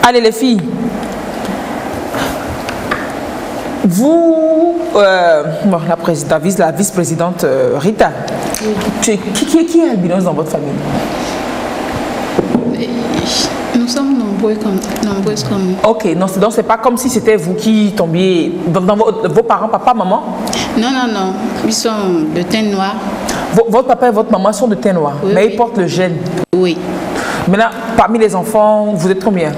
Allez les filles. Vous, la vice-présidente Rita, qui est albinos dans votre famille? Nous sommes nombreuses comme... Ok, non, donc c'est pas comme si c'était vous qui tombiez dans vos parents, papa, maman? Non, ils sont de teint noir. Votre papa et votre maman sont de teint noir, oui, mais oui. Ils portent le gène? Oui. Maintenant, parmi les enfants, vous êtes combien?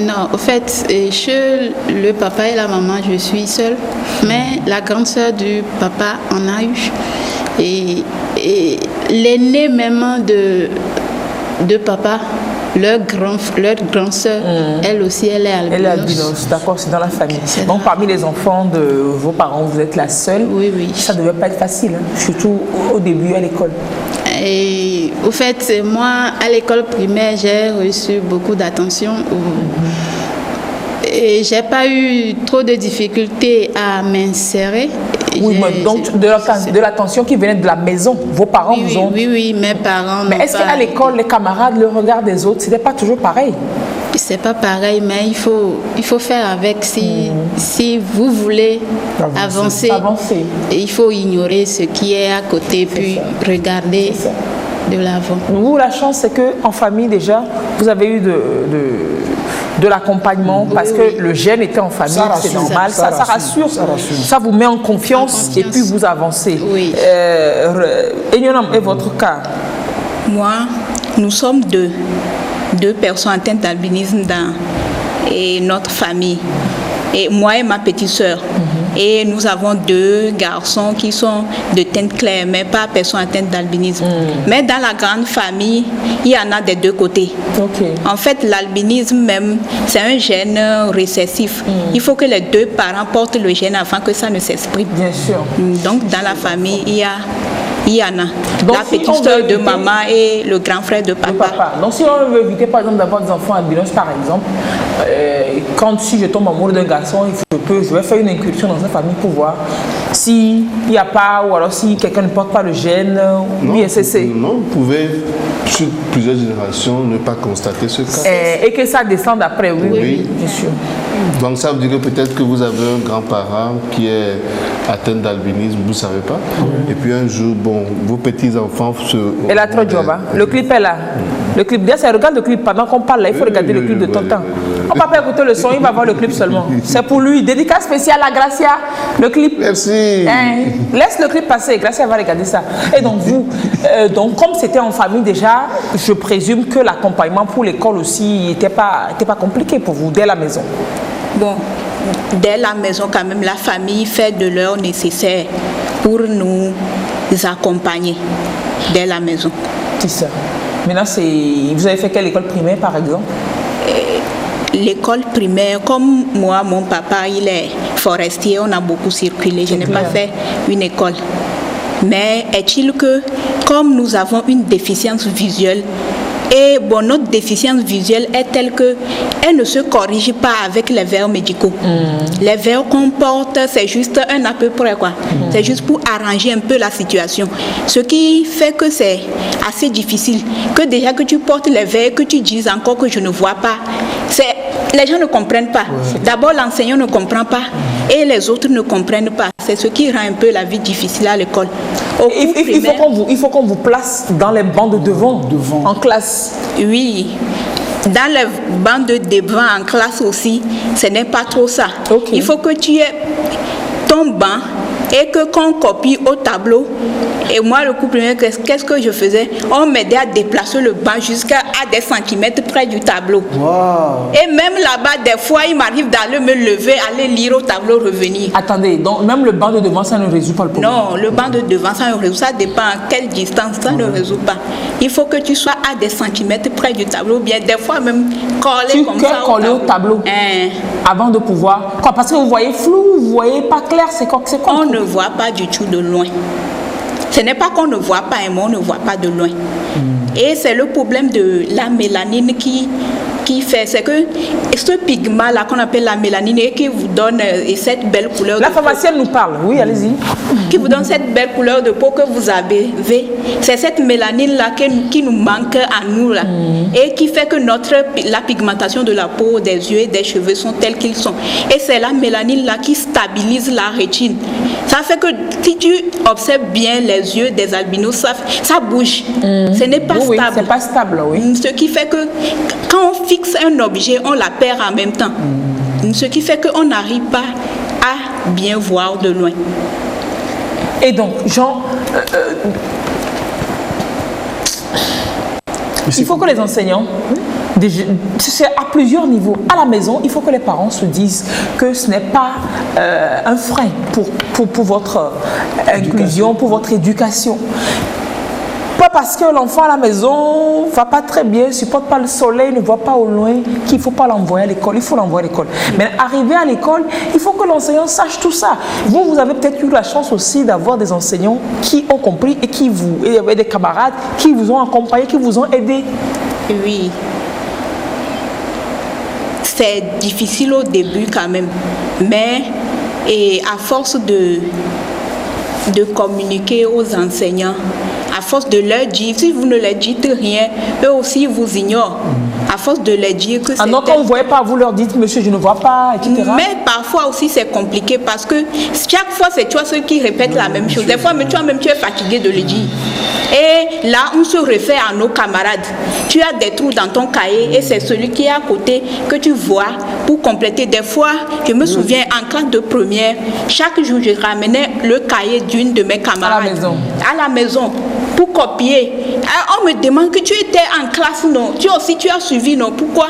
Non, au fait, chez le papa et la maman, je suis seule. Mais la grande sœur du papa en a eu. Et l'aînée même de papa, leur grande sœur, elle aussi, elle est albinos. Elle est albinos, d'accord, c'est dans la famille. Donc parmi les enfants de vos parents, vous êtes la seule. Oui, oui. Ça ne devait pas être facile, hein, surtout au début à l'école. Et au fait, moi, à l'école primaire, j'ai reçu beaucoup d'attention. Et j'ai pas eu trop de difficultés à m'insérer. Oui, mais donc de l'attention qui venait de la maison, vos parents vous ont... Oui, mes parents. Mais est-ce qu'à l'école, les camarades, le regard des autres, c'était pas toujours pareil? C'est pas pareil, mais il faut faire avec. Si vous voulez avancer, il faut ignorer ce qui est à côté, puis regarder de l'avant. Vous, la chance, c'est qu'en famille, déjà, vous avez eu de l'accompagnement parce que le gène était en famille, c'est normal, ça rassure. Ça vous met en confiance et puis vous avancez. Oui. Et votre cas? Moi, nous sommes deux personnes atteintes d'albinisme dans notre famille. Et moi et ma petite sœur. Et nous avons 2 garçons qui sont de teinte claire, mais pas personnes atteintes d'albinisme. Mais dans la grande famille, il y en a des 2 côtés. Okay. En fait, l'albinisme même, c'est un gène récessif. Il faut que les 2 parents portent le gène afin que ça ne s'exprime. Bien sûr. Donc, dans la famille, il y en a. Donc, la petite sœur de maman et le grand frère de papa. Donc si on veut éviter par exemple d'avoir des enfants albinos par exemple, si je tombe amoureux d'un garçon, je vais faire une incursion dans sa famille pour voir s'il n'y a pas, ou alors si quelqu'un ne porte pas le gène, Non, vous pouvez, sur plusieurs générations, ne pas constater ce cas. Et que ça descende après, oui, bien sûr. Donc ça veut dire que peut-être que vous avez un grand-parent qui est atteint d'albinisme, vous ne savez pas. Et puis un jour, vos petits-enfants se... Et la trop job, le clip est là. Le clip, déjà, c'est regarde le clip pendant qu'on parle là, il faut regarder le clip de ton temps. On ne peut pas écouter le son, il va voir le clip seulement. C'est pour lui. Dédicace spéciale à Gracia, le clip. Merci. Laisse le clip passer, Gracia va regarder ça. Et donc vous, comme c'était en famille déjà, je présume que l'accompagnement pour l'école aussi n'était pas compliqué pour vous dès la maison. Bon, dès la maison quand même, la famille fait de leur nécessaire pour nous accompagner dès la maison. C'est ça. Maintenant, vous avez fait quelle école primaire par exemple? L'école primaire, comme moi, mon papa, il est forestier, on a beaucoup circulé. Je n'ai pas fait une école. Mais est-il que, comme nous avons une déficience visuelle, et notre déficience visuelle est telle qu'elle ne se corrige pas avec les verres médicaux. Les verres qu'on porte, c'est juste un à peu près, quoi. C'est juste pour arranger un peu la situation. Ce qui fait que c'est assez difficile. Que déjà que tu portes les verres, que tu dises encore que je ne vois pas, les gens ne comprennent pas. D'abord, l'enseignant ne comprend pas et les autres ne comprennent pas. C'est ce qui rend un peu la vie difficile à l'école. Il faut qu'on vous place dans les bancs de devant. En classe. Oui. Dans les bancs de devant en classe aussi, ce n'est pas trop ça. Il faut que tu aies ton banc et qu'on copie au tableau. Et moi, le coup premier, qu'est-ce que je faisais? On m'aidait à déplacer le banc jusqu'à des centimètres près du tableau. Wow. Et même là-bas, des fois, il m'arrive d'aller me lever, aller lire au tableau, revenir. Attendez, donc même le banc de devant, ça ne résout pas le problème? Non, le banc de devant, ça ne résout. Ça dépend à quelle distance, ça ne résout pas. Il faut que tu sois à des centimètres près du tableau, bien des fois même collé comme ça au tableau. Avant de pouvoir... Quoi, parce que vous voyez flou, vous voyez pas clair, c'est quoi? On ne voit pas du tout de loin. Ce n'est pas qu'on ne voit pas, mais on ne voit pas de loin. Et c'est le problème de la mélanine qui qui fait, c'est que ce pigment-là qu'on appelle la mélanine et qui vous donne cette belle couleur La de peau, pharmacienne nous parle, oui, allez-y. qui vous donne cette belle couleur de peau que vous avez, c'est cette mélanine-là qui nous manque à nous là, et qui fait que la pigmentation de la peau, des yeux et des cheveux sont tels qu'ils sont. Et c'est la mélanine-là qui stabilise la rétine. Ça fait que si tu observes bien les yeux des albinos, ça bouge. Ce n'est pas Oui, stable. c'est pas stable, oui. Ce qui fait que quand on fixe un objet, on la perd en même temps. Ce qui fait qu'on n'arrive pas à bien voir de loin. Et donc, Jean, il faut que les enseignants, c'est à plusieurs niveaux. À la maison, il faut que les parents se disent que ce n'est pas un frein pour votre inclusion, pour votre éducation. Pas parce que l'enfant à la maison va pas très bien, supporte pas le soleil, ne voit pas au loin, qu'il faut pas l'envoyer à l'école. Il faut l'envoyer à l'école. Mais arrivé à l'école, il faut que l'enseignant sache tout ça. Vous avez peut-être eu la chance aussi d'avoir des enseignants qui ont compris et des camarades qui vous ont accompagné, qui vous ont aidé. Oui. C'est difficile au début quand même. Mais à force de communiquer aux enseignants, à force de leur dire, si vous ne leur dites rien, eux aussi vous ignorent. À force de leur dire que c'est... Non, quand vous ne voyez pas, vous leur dites, monsieur, je ne vois pas, etc. Mais parfois aussi, c'est compliqué parce que chaque fois, c'est toi ceux qui répètent la même chose. Des fois, mais toi-même, tu es fatigué de le dire. Et là, on se réfère à nos camarades. Tu as des trous dans ton cahier et c'est celui qui est à côté que tu vois pour compléter. Des fois, je me souviens, en classe de première, chaque jour, je ramenais le cahier d'une de mes camarades. À la maison. À la maison. Pour copier. On me demande que tu étais en classe, non? Tu aussi, tu as suivi, non? Pourquoi?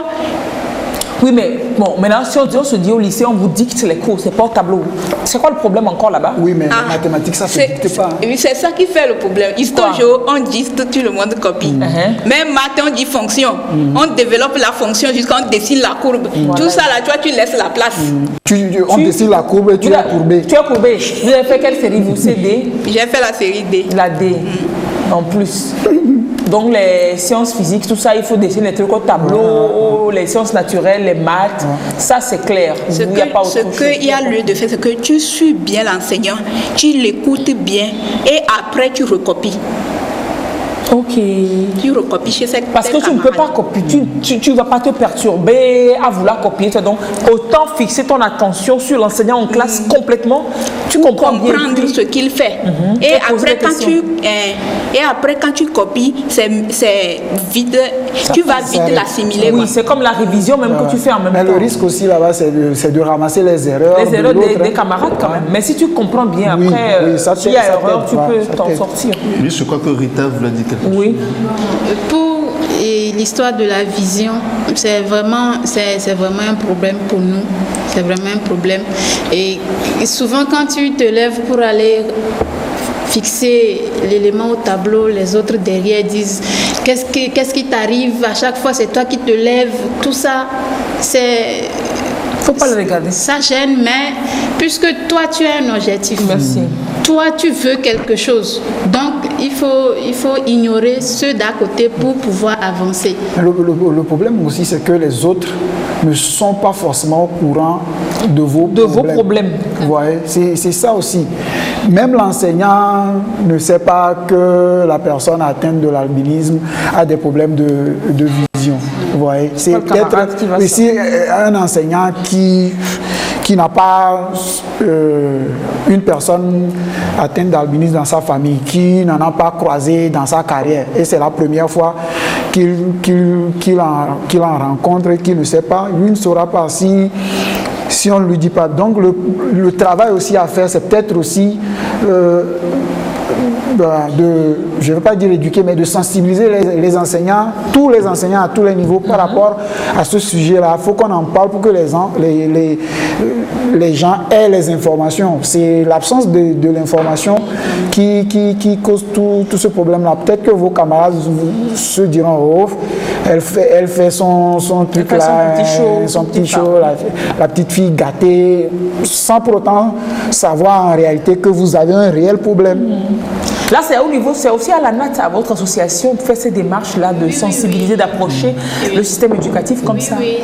Oui, mais bon, maintenant, si on se dit au lycée, on vous dicte les cours, c'est pas au tableau. C'est quoi le problème encore là-bas? Oui, mais en mathématiques, ça ne se dicte pas. Oui, c'est ça qui fait le problème. Histoire, on dicte, tout le monde copie. Même maths, on dit fonction. On développe la fonction jusqu'à on dessine la courbe. Tout ça, là, toi, tu laisses la place. On dessine la courbe et tu es courbé. Tu es courbé. Vous avez fait quelle série, vous? CD? J'ai fait la série D. La D, en plus. Donc les sciences physiques, tout ça, il faut dessiner les trucs au tableau, les sciences naturelles, les maths, ça c'est clair. Ce qu'il y a lieu de faire, c'est que tu suis bien l'enseignant, tu l'écoutes bien et après tu recopies. Ok. Tu recopies chez cette parce que tu ne peux pas copier, tu ne vas pas te perturber à vouloir copier. Donc, autant fixer ton attention sur l'enseignant en classe complètement. Tu comprends bien. Comprendre ce qu'il fait. Et après, quand tu copies, c'est vite. Tu vas vite l'assimiler. Oui, c'est comme la révision même que tu fais en même temps. Mais le risque aussi là-bas, c'est de ramasser les erreurs. Les erreurs des camarades quand même. Mais si tu comprends bien, après, s'il y a erreur, tu peux t'en sortir. Oui, je crois que Rita voulait dire quelque chose. Oui. Pour l'histoire de la vision, c'est vraiment un problème pour nous. C'est vraiment un problème. Et souvent, quand tu te lèves pour aller fixer l'élément au tableau, les autres derrière disent qu'est-ce qui t'arrive, à chaque fois c'est toi qui te lèves, tout ça, c'est... Faut pas le regarder. Ça gêne, mais puisque toi tu as un objectif. Merci. Toi tu veux quelque chose. Donc il faut ignorer ceux d'à côté pour pouvoir avancer. Le problème aussi, c'est que les autres ne sont pas forcément au courant de vos problèmes. Vous voyez, c'est ça aussi. Même l'enseignant ne sait pas que la personne atteinte de l'albinisme a des problèmes de vision. Vous voyez, c'est peut-être ici un enseignant qui n'a pas une personne atteinte d'albinisme dans sa famille, qui n'en a pas croisé dans sa carrière. Et c'est la première fois qu'il en rencontre et qu'il ne sait pas. Lui ne saura pas si on ne lui dit pas. Donc le travail aussi à faire, c'est peut-être aussi je ne veux pas dire éduquer, mais de sensibiliser les enseignants, tous les enseignants à tous les niveaux par rapport à ce sujet-là. Il faut qu'on en parle pour que les gens aient les informations. C'est l'absence de l'information qui cause tout ce problème-là. Peut-être que vos camarades se diront, oh, elle fait son truc là, son petit show, la petite fille gâtée, sans pour autant savoir en réalité que vous avez un réel problème. Là, c'est au niveau, c'est aussi à la NAT, à votre association, de faire ces démarches-là, de sensibiliser, d'approcher le système éducatif comme ça. Oui,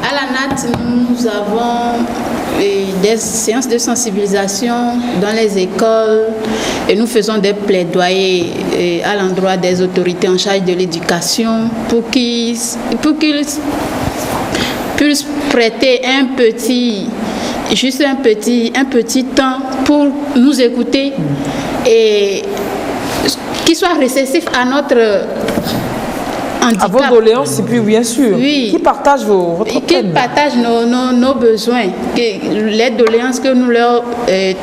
à la NAT, nous avons des séances de sensibilisation dans les écoles et nous faisons des plaidoyers à l'endroit des autorités en charge de l'éducation pour qu'ils puissent prêter un petit temps pour nous écouter et qu'ils soient réceptifs à notre handicap. À vos doléances, et puis bien sûr, qui partagent votre qui partagent nos besoins, les doléances que nous leur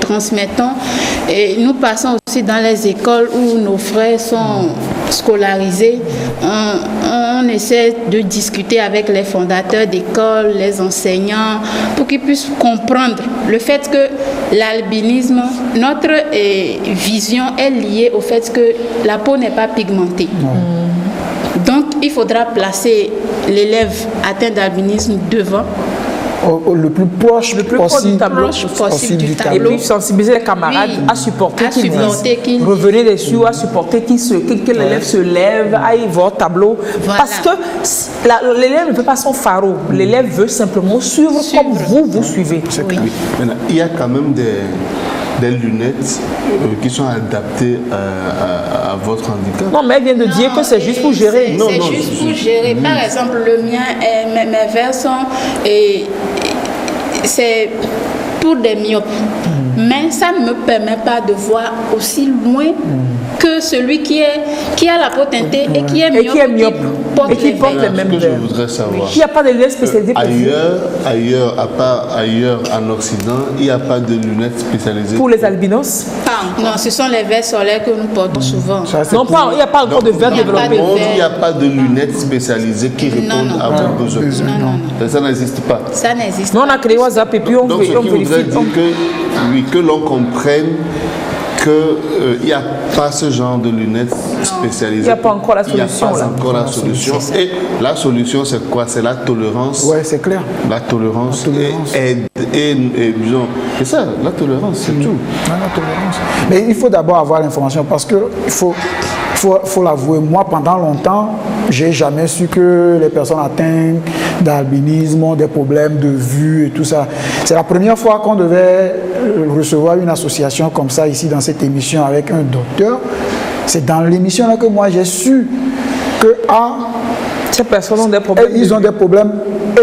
transmettons. Et nous passons aussi dans les écoles où nos frères sont scolarisés. On essaie de discuter avec les fondateurs d'écoles, les enseignants, pour qu'ils puissent comprendre le fait que l'albinisme, notre vision est liée au fait que la peau n'est pas pigmentée. Donc, il faudra placer l'élève atteint d'albinisme devant. Le plus proche possible du tableau. Et puis sensibiliser les camarades à supporter qu'ils disent. Revenez dessus, à supporter que l'élève se lève, aille voir le tableau. Voilà. Parce que l'élève ne veut pas son pharo. L'élève veut simplement suivre comme vous suivez. Oui. Maintenant, il y a quand même des lunettes qui sont adaptées à votre handicap. Non, mais elle vient de dire que c'est juste pour gérer. C'est juste pour gérer. Par exemple, le mien, mes verres sont... c'est pour des myopes. Mais ça ne me permet pas de voir aussi loin que celui qui a la peau teintée et qui est myope. Et qui porte les mêmes verres. Je voudrais savoir. Il n'y a pas de lunettes spécialisées pour ailleurs, en Occident, il n'y a pas de lunettes spécialisées pour les albinos. Non, ce sont les verres solaires que nous portons souvent. Non, il n'y a pas encore de verres développés. Il n'y a pas de lunettes spécialisées qui répondent à vos besoins. Ça n'existe pas. Ça n'existe pas. Nous, on a créé WhatsApp et puis on vérifie. Donc, ce qui voudrait dire que l'on comprenne qu'il n'y a pas ce genre de lunettes spécialisées. Il n'y a pas encore la solution. Il n'y a pas encore la solution. Et la solution, c'est quoi? C'est la tolérance. Oui, c'est clair. La tolérance. Et disons, c'est ça, la tolérance, c'est tout. La tolérance. Mais il faut d'abord avoir l'information parce que il faut l'avouer, moi pendant longtemps, j'ai jamais su que les personnes atteintes d'albinisme ont des problèmes de vue et tout ça. C'est la première fois qu'on devait recevoir une association comme ça ici dans cette émission avec un docteur. C'est dans l'émission là que moi j'ai su que ces personnes ont des problèmes. Ils ont des problèmes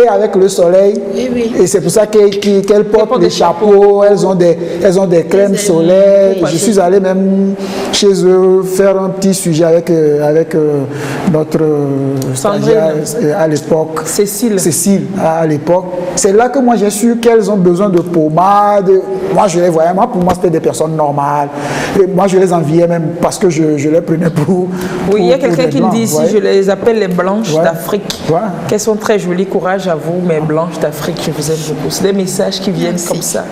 et avec le soleil. Et c'est pour ça qu'elles portent des chapeaux, elles ont des crèmes solaires. Je suis allé même chez eux faire un petit sujet avec notre stagiaire à l'époque. Cécile, à l'époque. C'est là que moi j'ai su qu'elles ont besoin de pommade. Moi je les voyais, pour moi c'était des personnes normales. Et moi je les enviais même parce que je les prenais pour il y a quelqu'un qui me dit ici, je les appelle les blanches d'Afrique. Qu'elles sont très jolies, courage à vous, mes blanches d'Afrique, je vous aime beaucoup. C'est des messages qui viennent comme ça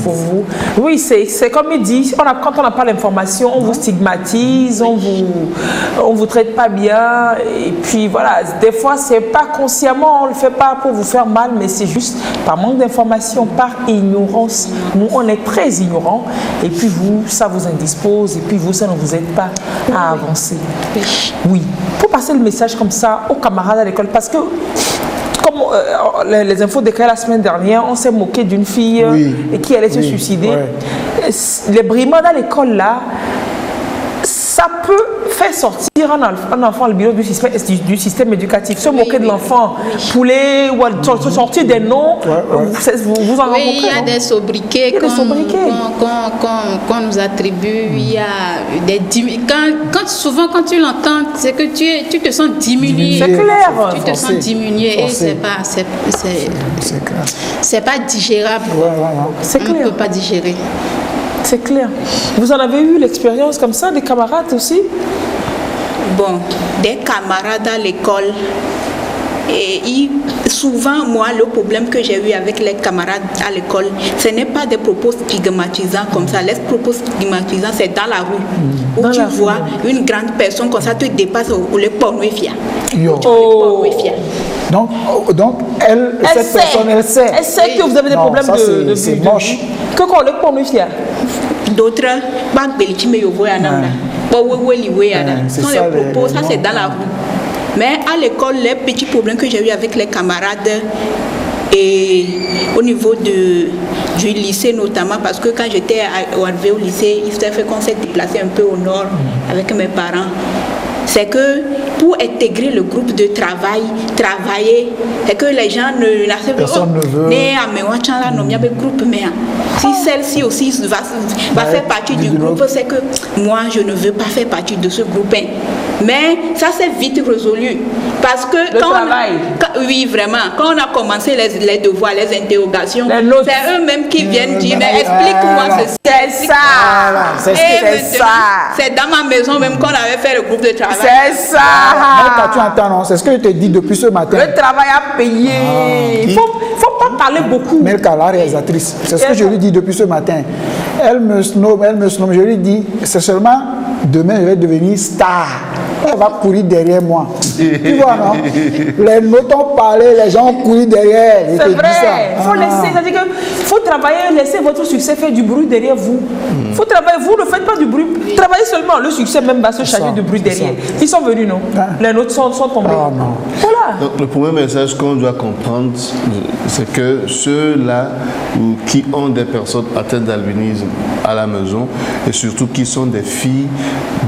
pour vous. Oui, c'est comme il dit, quand on n'a pas l'information, on vous stigmatise, on vous traite pas bien. Et puis voilà, des fois, c'est pas consciemment, on le fait pas pour vous faire mal, mais c'est juste par manque d'information, par ignorance. Nous, on est très ignorants. Et puis vous, ça vous indispose. Et puis vous, ça ne vous aide pas à avancer. Oui. Pour passer le message comme ça aux camarades à l'école, parce que comme les infos déclarées la semaine dernière, on s'est moqué d'une fille qui allait se suicider. Les brimades à l'école là, ça peut faire sortir un enfant albino du système éducatif. Se moquer de l'enfant, poulet, ou sortir des noms, vous en rencontrez. Oui, il y a des sobriquets qu'on nous attribue. Il y a des souvent quand tu l'entends, c'est que tu te sens diminué. C'est clair. Tu te sens diminué et c'est pas digérable. On ne peut pas digérer. C'est clair. Vous en avez eu l'expérience comme ça, des camarades aussi? Bon, des camarades à l'école. Et souvent, moi, le problème que j'ai eu avec les camarades à l'école, ce n'est pas des propos stigmatisants comme ça. Les propos stigmatisants, c'est dans la rue. Où tu vois une grande personne comme ça te dépasse ou le pornofia. Donc, cette personne, elle sait. Elle sait que vous avez des problèmes de vue. C'est moche. Que quoi, le pornofia? d'autres, sont les propos, ça c'est dans la rue. Mais à l'école, les petits problèmes que j'ai eu avec les camarades et au niveau du lycée notamment, parce que quand j'étais arrivée au lycée, il s'est fait qu'on s'est déplacé un peu au nord avec mes parents. C'est que pour intégrer le groupe de travailler, c'est que les gens ne l'acceptent pas. Personne ne veut. Si celle-ci aussi va faire partie du groupe, c'est que moi, je ne veux pas faire partie de ce groupe. Mais ça s'est vite résolu. Parce que oui, vraiment, quand on a commencé les devoirs, les interrogations, c'est eux-mêmes qui viennent dire, mais explique-moi ceci. C'est ça. C'est dans ma maison même qu'on avait fait le groupe de travail. C'est ça. Mais tu entends, non? C'est ce que je te dis depuis ce matin. Le travail à payer. Il faut pas parler beaucoup. Melka, la réalisatrice, c'est ce que je lui dis depuis ce matin. Elle me snob. Je lui dis, c'est seulement demain, je vais devenir star. Elle va courir derrière moi. Tu vois, non? Les notes ont parlé, les gens ont couru derrière. C'est vrai. Il faut laisser. C'est-à-dire qu'il faut travailler, laisser votre succès faire du bruit derrière vous. Il faut travailler. Vous ne faites pas du bruit. Travaillez seulement. Le succès même va se charger du bruit derrière. Ils sont venus, non? Les notes sont tombées. Ah, non. Voilà. Donc, le premier message qu'on doit comprendre, c'est que ceux-là qui ont des personnes atteintes d'albinisme à la maison, et surtout qui sont des filles,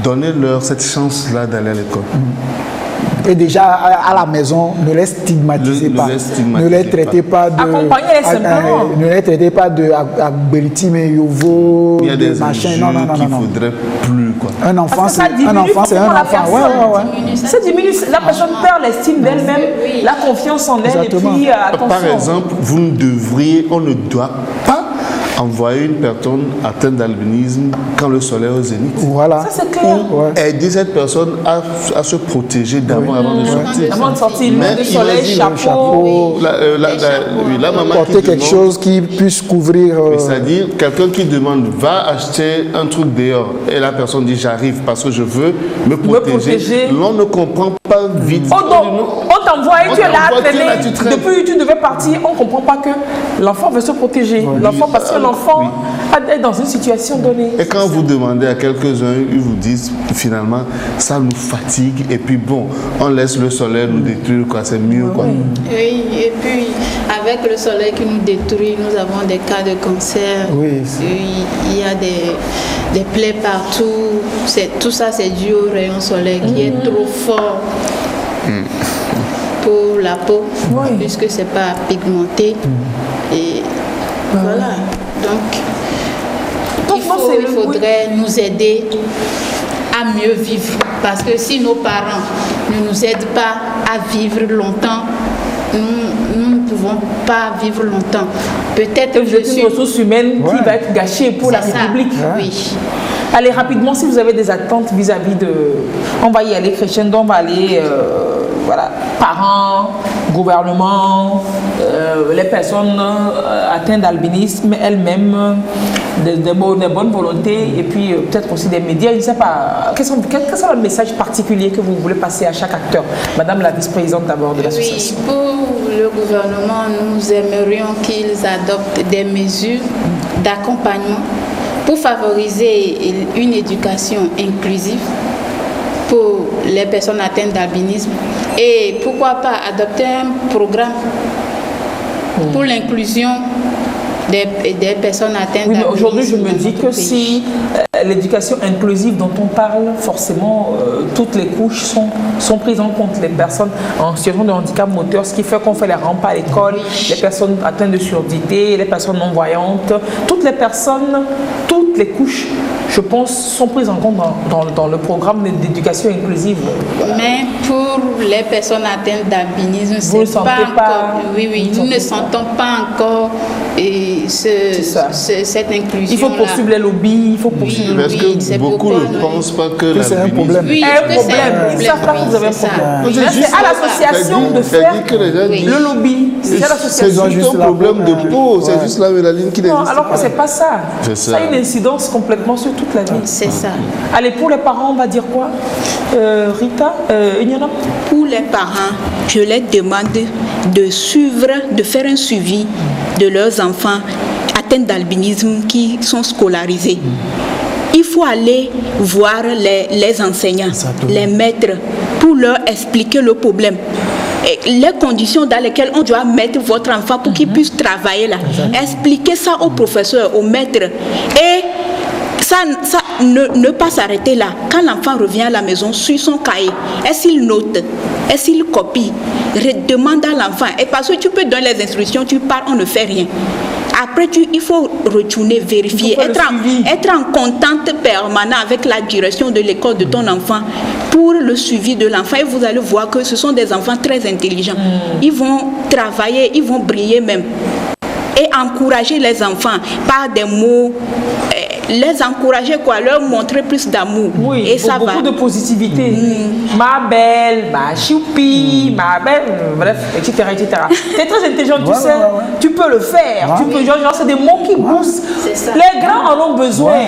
donnez-leur cette chance-là d'aller à l'école. Et déjà à la maison, ne les stigmatisez pas. Ne les traitez pas de. Accompagnez-les simplement. Ne les traitez pas de Agbeliti, mais Yovo. Il y a des machin. enjeux qu'il ne faudrait plus. Quoi. Un enfant, c'est un enfant. Ouais. Ça diminue. La personne perd l'estime d'elle-même, la confiance en elle. Exactement. Et puis, attention. Par exemple, on ne doit pas envoyer une personne atteinte d'albinisme quand le soleil est au zénith. Voilà. Ça, c'est clair. Aider cette personne à se protéger d'abord avant de sortir. Avant de sortir, le soleil, chapeau. La maman porter quelque chose qui puisse couvrir. C'est-à-dire, quelqu'un qui demande, va acheter un truc dehors, et la personne dit, j'arrive parce que je veux me protéger. L'on ne comprend pas vite. On t'envoie et tu es là à traîner. Depuis que tu devais partir, on ne comprend pas que l'enfant veut se protéger. L'enfant, parce que l'enfant est dans une situation donnée. Et quand vous demandez à quelques-uns, ils vous disent finalement ça nous fatigue et puis bon, on laisse le soleil nous détruire, quoi, c'est mieux. Quoi. Oui, et puis avec le soleil qui nous détruit, nous avons des cas de cancer. Oui. Il y a des plaies partout. Tout ça, c'est dû au rayon soleil qui est trop fort pour la peau, puisque c'est pas pigmenté. Et voilà. Donc, il faudrait nous aider à mieux vivre. Parce que si nos parents ne nous aident pas à vivre longtemps, nous ne pouvons pas vivre longtemps. Peut-être que je suis une ressource humaine qui va être gâchée pour la République. Oui. Allez, rapidement, si vous avez des attentes vis-à-vis de... On va y aller crescendo, on va aller... parents, gouvernement, les personnes atteintes d'albinisme elles-mêmes, des bonnes volontés, et puis peut-être aussi des médias. Je ne sais pas, quel est le message particulier que vous voulez passer à chaque acteur? Madame la vice-présidente d'abord de l'association. Oui, pour le gouvernement, nous aimerions qu'ils adoptent des mesures d'accompagnement pour favoriser une éducation inclusive pour les personnes atteintes d'albinisme et pourquoi pas adopter un programme pour l'inclusion des personnes atteintes d'albinisme. Aujourd'hui, je me dis que si l'éducation inclusive dont on parle, forcément, toutes les couches sont prises en compte. Les personnes en situation de handicap moteur, ce qui fait qu'on fait les rampas à l'école, les personnes atteintes de surdité, les personnes non-voyantes, toutes les couches, je pense, sont prises en compte dans le programme d'éducation inclusive. Mais pour les personnes atteintes d'albinisme, c'est pas encore... Oui, nous ne sentons pas encore cette inclusion. Il faut poursuivre les lobbies, il faut poursuivre parce que beaucoup ne pensent pas que c'est un problème. Oui, un problème. Ils ne savent pas que vous avez un problème. C'est à l'association de faire le lobby. C'est juste un problème de peau. C'est juste la mélanine qui n'existe pas. Non, alors que ce n'est pas ça. Ça a une incidence complètement sur toute la vie. C'est ça. Allez, pour les parents, on va dire quoi? Rita, Ignana? Pour les parents, je leur demande de faire un suivi de leurs enfants atteints d'albinisme qui sont scolarisés. Il faut aller voir les enseignants, les maîtres, pour leur expliquer le problème. Et les conditions dans lesquelles on doit mettre votre enfant pour qu'il puisse travailler là. Expliquez ça aux professeurs, aux maîtres. Et ça ne pas s'arrêter là. Quand l'enfant revient à la maison, sur son cahier, est-ce qu'il note? Est-ce qu'il copie? Demande à l'enfant. Et parce que tu peux donner les instructions, tu pars, on ne fait rien. Après, il faut retourner, vérifier, être en contact permanent avec la direction de l'école de ton enfant pour le suivi de l'enfant. Et vous allez voir que ce sont des enfants très intelligents. Ils vont travailler, ils vont briller même. Et encourager les enfants par des mots, les encourager quoi, leur montrer plus d'amour. Oui, et ça beaucoup de positivité. Ma belle, ma choupi, ma belle, bref, etc. Tu es très intelligent, tu sais, tu peux le faire. Tu peux, genre, c'est des mots qui poussent. Les grands en ont besoin.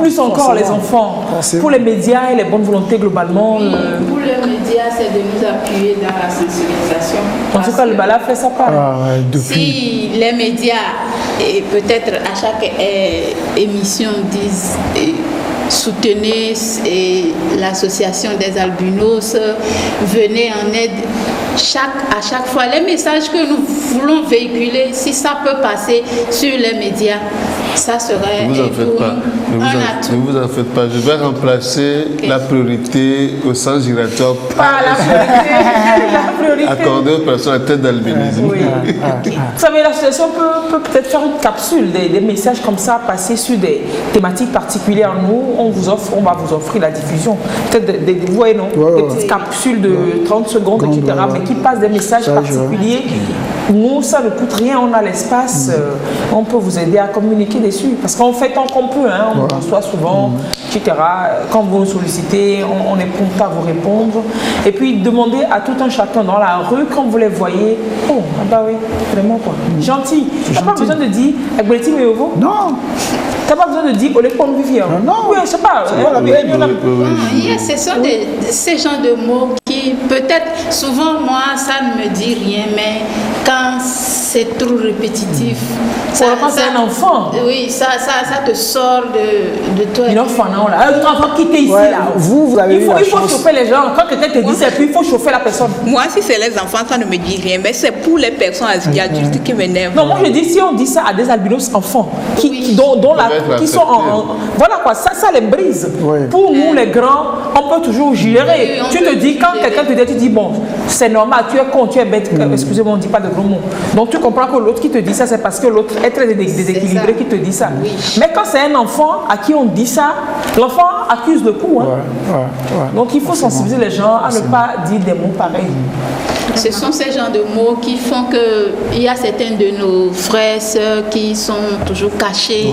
Plus encore les enfants. Pour les médias et les bonnes volontés globalement. Oui, pour les médias, c'est de nous appuyer dans la sensibilisation. En tout cas, le Bala fait sa part. Si les médias, et peut-être à chaque émission, disent soutenez l'association des albinos, venez en aide. À chaque fois, les messages que nous voulons véhiculer, si ça peut passer sur les médias, ça serait un atout. Ne vous en faites pas. Je vais remplacer la priorité au sens giratoire par la priorité accordée aux personnes atteintes d'albinisme. Oui. Vous savez, l'association peut peut-être faire une capsule, des messages comme ça, passer sur des thématiques particulières. Nous, on va vous offrir la diffusion. Peut-être des petites capsules de 30 secondes, etc. Mais qui passent des messages particuliers. Nous, ça ne coûte rien, on a l'espace, on peut vous aider à communiquer dessus. Parce qu'on fait tant qu'on peut, hein, on reçoit souvent, etc. Quand vous nous sollicitez, on est prompt à vous répondre. Et puis, demandez à tout un chacun dans la rue, quand vous les voyez, oh, ah bah oui, vraiment quoi. Gentil. Tu n'as pas besoin de dire, Agboleti Meovo? Non. Tu n'as pas besoin de dire, Olé Pon Vivien? Non. Oui, je ne sais pas. Ce sont ces genres de mots qui, peut-être, souvent, moi, ça ne me dit rien, mais quand c'est trop répétitif. C'est un enfant. Oui, ça te sort de toi. Un enfant, non, là. Un enfant qui t'est ici, là. Vous avez il faut chauffer les gens. Quand quelqu'un te dit ça, puis il faut chauffer la personne. Moi, si c'est les enfants, ça ne me dit rien. Mais c'est pour les personnes adultes qui m'énervent. Non, moi je dis, si on dit ça à des albinos enfants, qui sont en. Voilà quoi, ça les brise. Oui. Pour nous, les grands, on peut toujours gérer. Tu te dis, quand quelqu'un te dit, tu dis, bon, c'est normal, tu es con, tu es bête. Excusez-moi, on ne dit pas de gros mots. Donc tu comprends que l'autre qui te dit ça, c'est parce que l'autre est très déséquilibré qui te dit ça. Oui. Mais quand c'est un enfant à qui on dit ça, l'enfant accuse le coup. Hein. Donc il faut sensibiliser les gens à ne pas dire des mots pareils. Ce sont ces genres de mots qui font qu'il y a certains de nos frères et sœurs qui sont toujours cachés.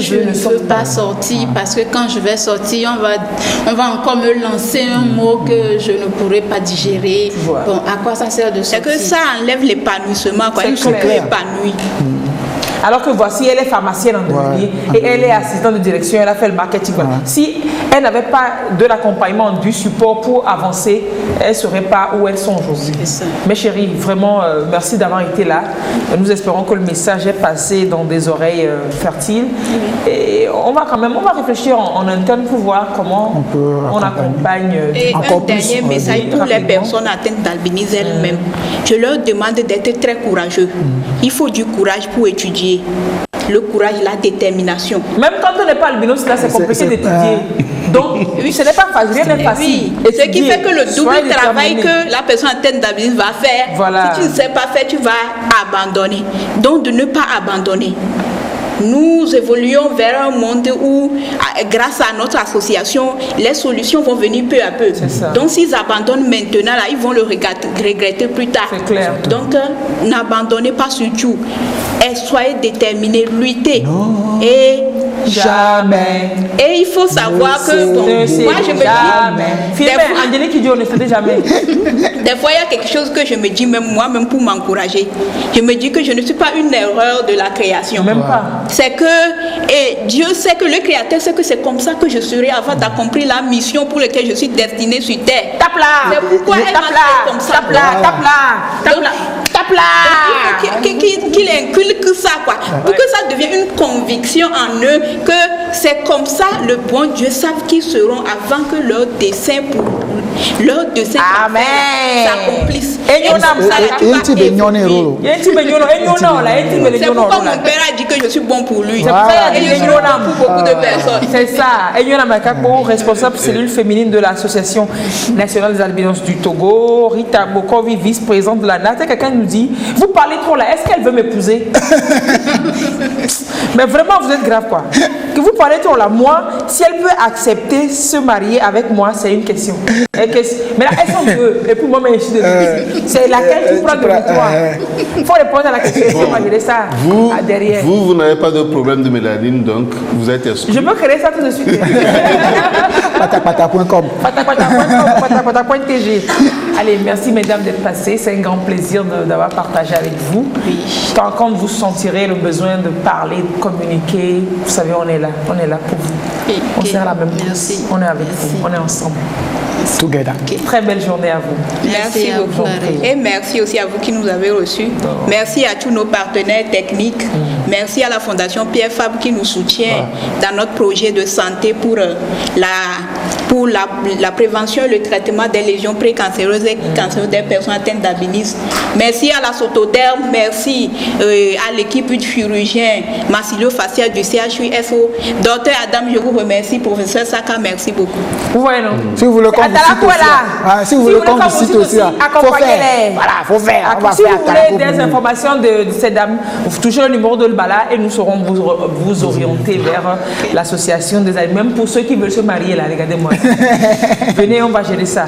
Je ne peux pas sortir parce que quand je vais sortir, on va encore me lancer un mot que je ne pourrai pas digérer. Bon, à quoi ça sert de sortir? C'est que ça enlève l'épanouissement, quoi. Ils sont plus épanouis. Alors que voici, elle est pharmacienne en devenir et elle est assistante de direction, elle a fait le marketing. Si elle n'avait pas de l'accompagnement, du support pour avancer, elle ne serait pas où elles sont aujourd'hui. Mes chéris, vraiment, merci d'avoir été là. Nous espérons que le message est passé dans des oreilles fertiles. Et on va réfléchir en interne pour voir comment on accompagne. Et un dernier message pour les personnes atteintes d'albinisme elles-mêmes. Je leur demande d'être très courageux. Il faut du courage pour étudier. Le courage, la détermination. Même quand on n'est pas albinos, là, c'est compliqué d'étudier. Donc, ce n'est pas facile, rien n'est facile. Et ce qui fait que le double travail que la personne atteinte d'albinisme va faire, si tu ne sais pas faire, tu vas abandonner. Donc, de ne pas abandonner. Nous évoluons vers un monde où, grâce à notre association, les solutions vont venir peu à peu. Donc, s'ils abandonnent maintenant, là, ils vont le regretter plus tard. C'est clair. Donc, n'abandonnez pas surtout. Et soyez déterminés, luttez. Et jamais. Et il faut savoir que, bon, moi, je me dis... Angélique qui dit on ne sait jamais. Des fois, il y a quelque chose que je me dis, même moi-même pour m'encourager. Je me dis que je ne suis pas une erreur de la création. Même pas. C'est que, et Dieu sait que le Créateur sait que c'est comme ça que je serai avant d'accomplir la mission pour laquelle je suis destinée sur terre. Tape là. C'est pourquoi elle m'a fait comme ça. Tape là. Tape là. qu'il inculque ça, quoi. Pour que ça devienne une conviction en eux que c'est comme ça le bon Dieu savent qu'ils seront avant que leur dessein s'accomplisse. C'est pourquoi mon père a dit que je suis bon pour lui. C'est pour beaucoup de personnes. C'est ça. Enyona Makako, responsable cellule féminine de l'Association nationale des albinos du Togo. Rita Bokovi, vice-présidente de la NAT. Quelqu'un nous dit, vous parlez trop là, est-ce qu'elle veut m'épouser? Mais vraiment, vous êtes grave, quoi. Que vous parlez trop là. Moi, si elle peut accepter se marier avec moi, c'est une question. Mais là, elle s'en veut. Et puis moi, je suis de c'est laquelle tu prends de toi. Il faut répondre à la question. Il faut imaginer ça derrière. Vous n'avez pas de problème de mélanine, donc vous êtes exclu. Je peux créer ça tout de suite. Patapata.com. Patapata.tg. Allez, merci mesdames d'être passées. C'est un grand plaisir d'avoir partagé avec vous. Quand vous sentirez le besoin de parler, de communiquer, vous savez, on est là. On est là pour vous. On sert la même cause. On est avec vous. On est ensemble. Together. Très belle journée à vous. Merci beaucoup. Et merci aussi à vous qui nous avez reçus. Merci à tous nos partenaires techniques. Merci à la Fondation Pierre Fabre qui nous soutient dans notre projet de santé pour la prévention et le traitement des lésions précancéreuses et cancéreuses des personnes atteintes d'albinisme. Merci à la Sotoderm, merci à l'équipe du chirurgien maxillo-facial du CHUFO. Docteur Adam, je vous remercie. Professeur Saka, merci beaucoup. Voilà. Si vous voulez qu'on vous cite aussi, si vous voulez qu'on vous cite aussi, accompagnez-les. Voilà, faut faire. Si vous voulez des informations de ces dames, vous touchez le numéro de Bala et nous saurons vous orienter vers l'association des amis. Même pour ceux qui veulent se marier là, regardez-moi. Venez, on va gérer ça.